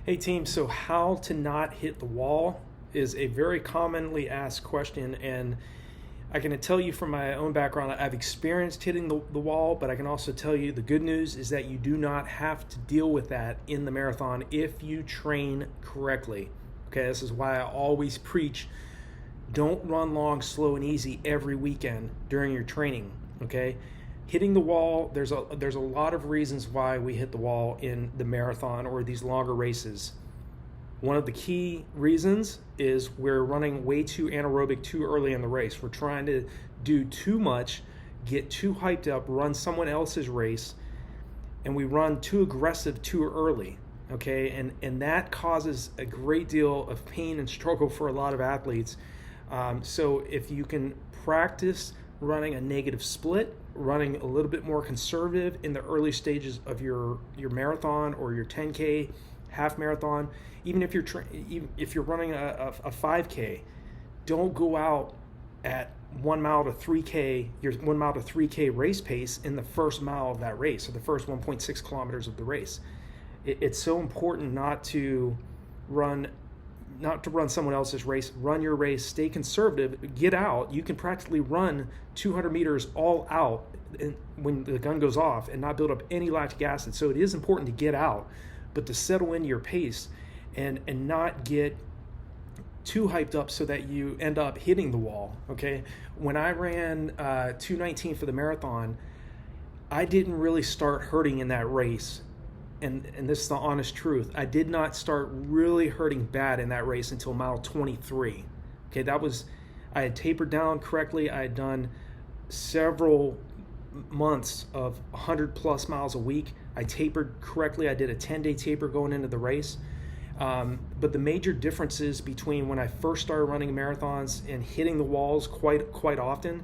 Hey team, so how to not hit the wall is a very commonly asked question, and I can tell you from my own background, I've experienced hitting the wall, but I can also tell you the good news is that you do not have to deal with that in the marathon if you train correctly. Okay, this is why I always preach, don't run long, slow, and easy every weekend during your training, okay? Hitting the wall, there's a lot of reasons why we hit the wall in the marathon or these longer races. One of the key reasons is we're running way too anaerobic too early in the race. We're trying to do too much, get too hyped up, run someone else's race, and we run too aggressive too early, okay? And that causes a great deal of pain and struggle for a lot of athletes. So if you can practice running a negative split, running a little bit more conservative in the early stages of your marathon or your 10K, half marathon, even if you're running a 5K, don't go out at 1 mile to 3K, your 1 mile to 3K race pace in the first mile of that race, or the first 1.6 kilometers of the race. It's so important not to run someone else's race. Run your race, stay conservative, get out. You can practically run 200 meters all out when the gun goes off and not build up any lactic acid. So it is important to get out, but to settle into your pace and not get too hyped up so that you end up hitting the wall, okay? When I ran 2:19 for the marathon, I didn't really start hurting in that race. And this is the honest truth. I did not start really hurting bad in that race until mile 23. Okay, I had tapered down correctly. I had done several months of 100 plus miles a week. I tapered correctly. I did a 10-day taper going into the race. But the major differences between when I first started running marathons and hitting the walls quite often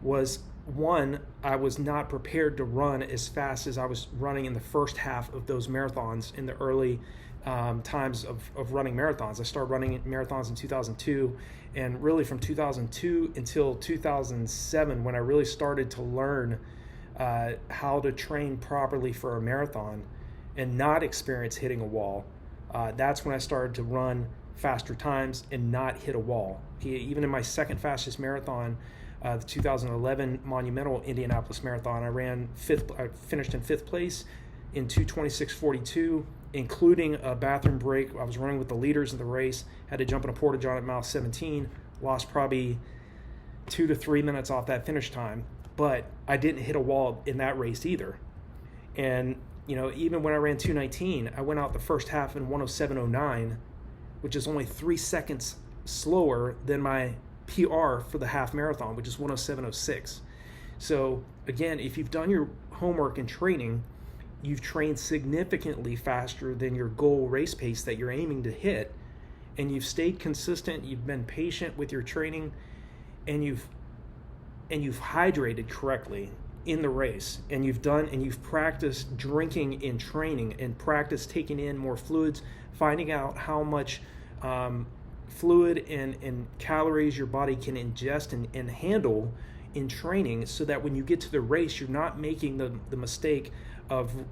was, one, I was not prepared to run as fast as I was running in the first half of those marathons in the early times of running marathons. I started running marathons in 2002, and really from 2002 until 2007 when I really started to learn how to train properly for a marathon and not experience hitting a wall. That's when I started to run faster times and not hit a wall. Even in my second fastest marathon, the 2011 Monumental Indianapolis Marathon, I finished in 5th place in 2:26:42, including a bathroom break. I was running with the leaders of the race, had to jump in a porta-john at mile 17, lost probably 2 to 3 minutes off that finish time, but I didn't hit a wall in that race either. And even when I ran 2:19, I went out the first half in 1:07:09, which is only 3 seconds slower than my PR for the half marathon, which is 1:07:06. So again, if you've done your homework and training, you've trained significantly faster than your goal race pace that you're aiming to hit, and you've stayed consistent, you've been patient with your training, and you've hydrated correctly in the race, and you've practiced drinking in training and practiced taking in more fluids, finding out how much fluid and calories your body can ingest and handle in training, so that when you get to the race, you're not making the mistake of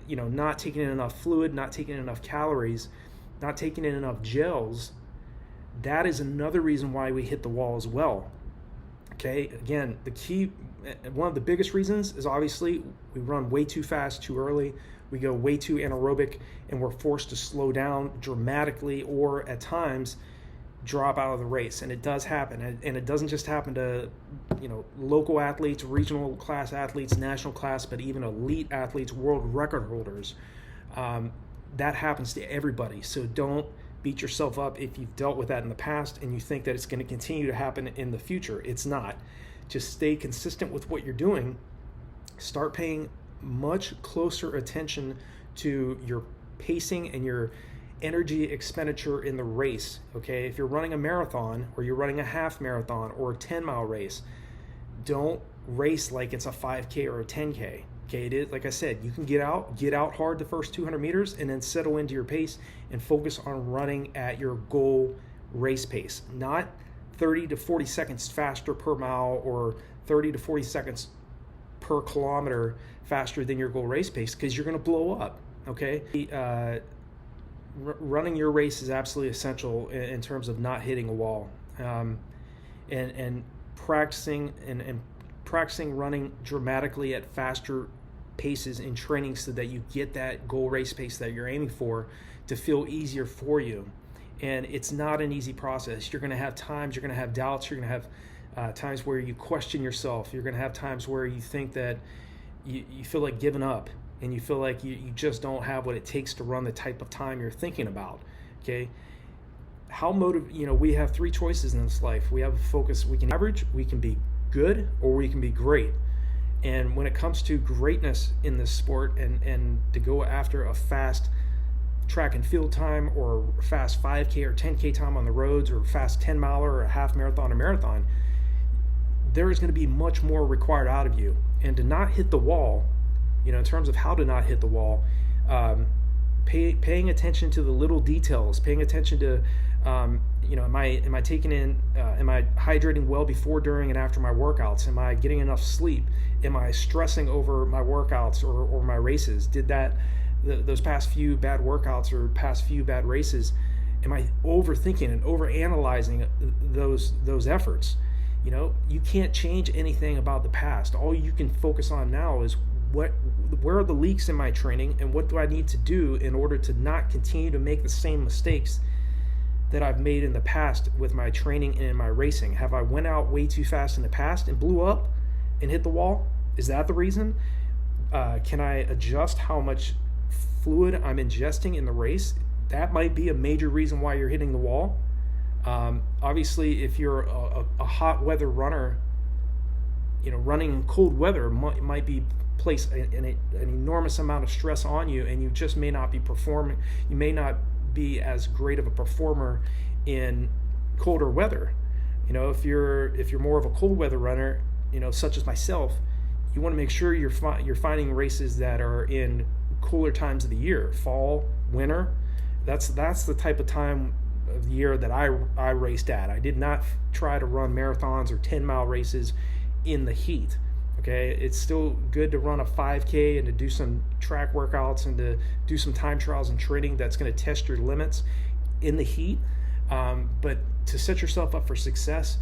not taking in enough fluid, not taking in enough calories, not taking in enough gels. That is another reason why we hit the wall as well. Okay, again, one of the biggest reasons is obviously we run way too fast too early. We go way too anaerobic, and we're forced to slow down dramatically, or at times drop out of the race. And it does happen, and it doesn't just happen to local athletes, regional class athletes, national class, but even elite athletes, world record holders. That happens to everybody. So don't beat yourself up if you've dealt with that in the past and you think that it's going to continue to happen in the future. It's not. Just stay consistent with what you're doing. Start paying much closer attention to your pacing and your energy expenditure in the race, okay? If you're running a marathon or you're running a half marathon or a 10-mile race, don't race like it's a 5K or a 10K. Okay, it is, like I said, you can get out hard the first 200 meters and then settle into your pace and focus on running at your goal race pace, not 30 to 40 seconds faster per mile or 30 to 40 seconds per kilometer faster than your goal race pace, because you're going to blow up, okay? running your race is absolutely essential in terms of not hitting a wall, and practicing and practicing running dramatically at faster paces in training so that you get that goal race pace that you're aiming for to feel easier for you. And it's not an easy process. You're going to have times, you're going to have doubts, you're going to have times where you question yourself. You're going to have times where you think that you feel like giving up, and you feel like you just don't have what it takes to run the type of time you're thinking about. Okay, we have three choices in this life. We have a focus. We can average, we can be good, or we can be great. And when it comes to greatness in this sport, and to go after a fast track and field time, or a fast 5K or 10K time on the roads, or a fast 10 miler or a half marathon or marathon, there is going to be much more required out of you. And to not hit the wall, in terms of how to not hit the wall, paying attention to the little details, paying attention to, am I taking in, am I hydrating well before, during, and after my workouts? Am I getting enough sleep? Am I stressing over my workouts or my races? Those past few bad workouts or past few bad races, am I overthinking and overanalyzing those efforts? You can't change anything about the past. All you can focus on now is where are the leaks in my training, and what do I need to do in order to not continue to make the same mistakes that I've made in the past with my training and in my racing. Have I went out way too fast in the past and blew up and hit the wall? Is that the reason? Can I adjust how much fluid I'm ingesting in the race? That might be a major reason why you're hitting the wall. Obviously, if you're a hot weather runner, running in cold weather might be place an enormous amount of stress on you, and you just may not be performing. You may not be as great of a performer in colder weather. If you're more of a cold weather runner, such as myself, you want to make sure you're finding races that are in cooler times of the year, fall, winter. That's the type of time of the year that I raced at. I did not try to run marathons or 10-mile races in the heat. Okay, it's still good to run a 5K and to do some track workouts and to do some time trials and training that's going to test your limits in the heat. But to set yourself up for success,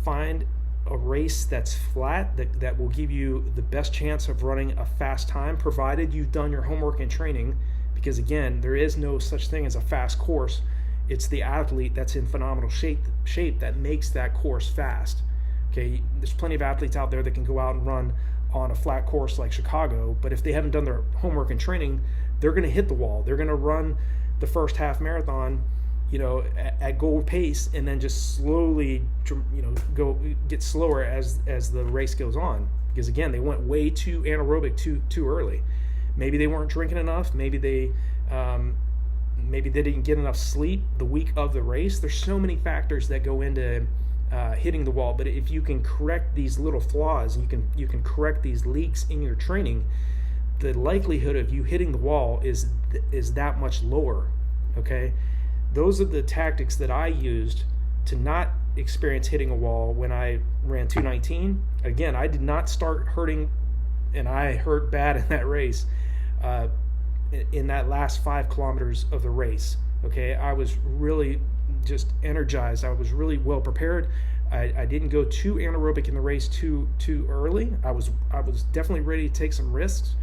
find a race that's flat that will give you the best chance of running a fast time, provided you've done your homework and training. Because again, there is no such thing as a fast course. It's the athlete that's in phenomenal shape that makes that course fast. Okay, there's plenty of athletes out there that can go out and run on a flat course like Chicago, but if they haven't done their homework and training, they're going to hit the wall. They're going to run the first half marathon, at goal pace, and then just slowly, get slower as the race goes on. Because again, they went way too anaerobic too early. Maybe they weren't drinking enough. Maybe they didn't get enough sleep the week of the race. There's so many factors that go into hitting the wall. But if you can correct these little flaws, you can correct these leaks in your training, the likelihood of you hitting the wall is that much lower. Okay, those are the tactics that I used to not experience hitting a wall when I ran 2:19. Again, I did not start hurting, and I hurt bad in that race, in that last 5 kilometers of the race. Okay, I was really just energized. I was really well prepared. I didn't go too anaerobic in the race too early. I was definitely ready to take some risks,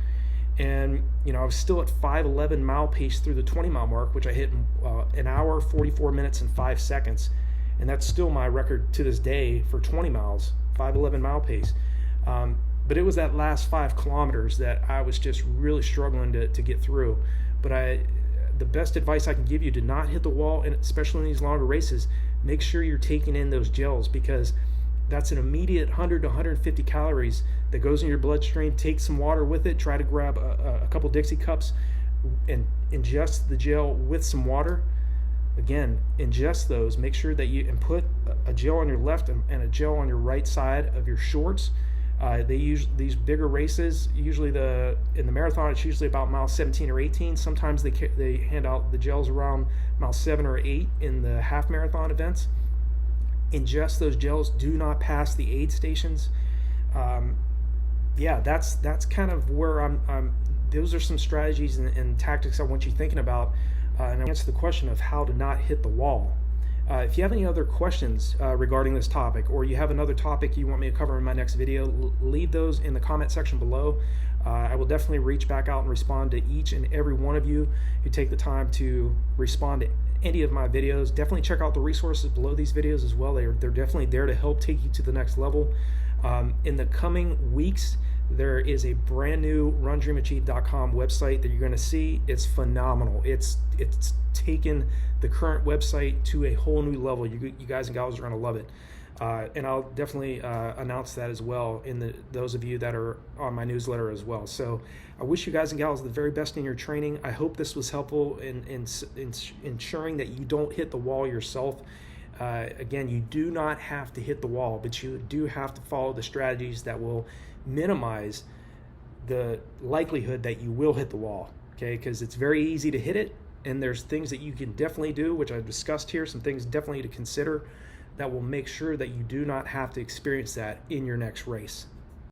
and I was still at 5:11 mile pace through the 20-mile mark, which I hit in 1 hour 44 minutes and 5 seconds, and that's still my record to this day for 20 miles, 5:11 mile pace. But it was that last 5 kilometers that I was just really struggling to get through. But the best advice I can give you to not hit the wall, and especially in these longer races, make sure you're taking in those gels, because that's an immediate 100 to 150 calories that goes in your bloodstream. Take some water with it. Try to grab a couple Dixie cups and ingest the gel with some water. Again, ingest those. Make sure that you put a gel on your left and a gel on your right side of your shorts. They use these bigger races. Usually in the marathon, it's usually about mile 17 or 18. Sometimes they hand out the gels around mile 7 or 8 in the half marathon events. Ingest those gels. Do not pass the aid stations. That's kind of where I'm. Those are some strategies and tactics I want you thinking about and I answer the question of how to not hit the wall. If you have any other questions regarding this topic, or you have another topic you want me to cover in my next video, leave those in the comment section below. I will definitely reach back out and respond to each and every one of you who take the time to respond to any of my videos. Definitely check out the resources below these videos as well. They're definitely there to help take you to the next level. In the coming weeks, there is a brand new RunDreamAchieve.com website that you're going to see. It's phenomenal. It's taken the current website to a whole new level. You guys and gals are going to love it. And I'll definitely announce that as well in those of you that are on my newsletter as well. So I wish you guys and gals the very best in your training. I hope this was helpful in ensuring that you don't hit the wall yourself. Again, you do not have to hit the wall, but you do have to follow the strategies that will minimize the likelihood that you will hit the wall, okay? Because it's very easy to hit it, and there's things that you can definitely do, which I've discussed here, some things definitely to consider that will make sure that you do not have to experience that in your next race.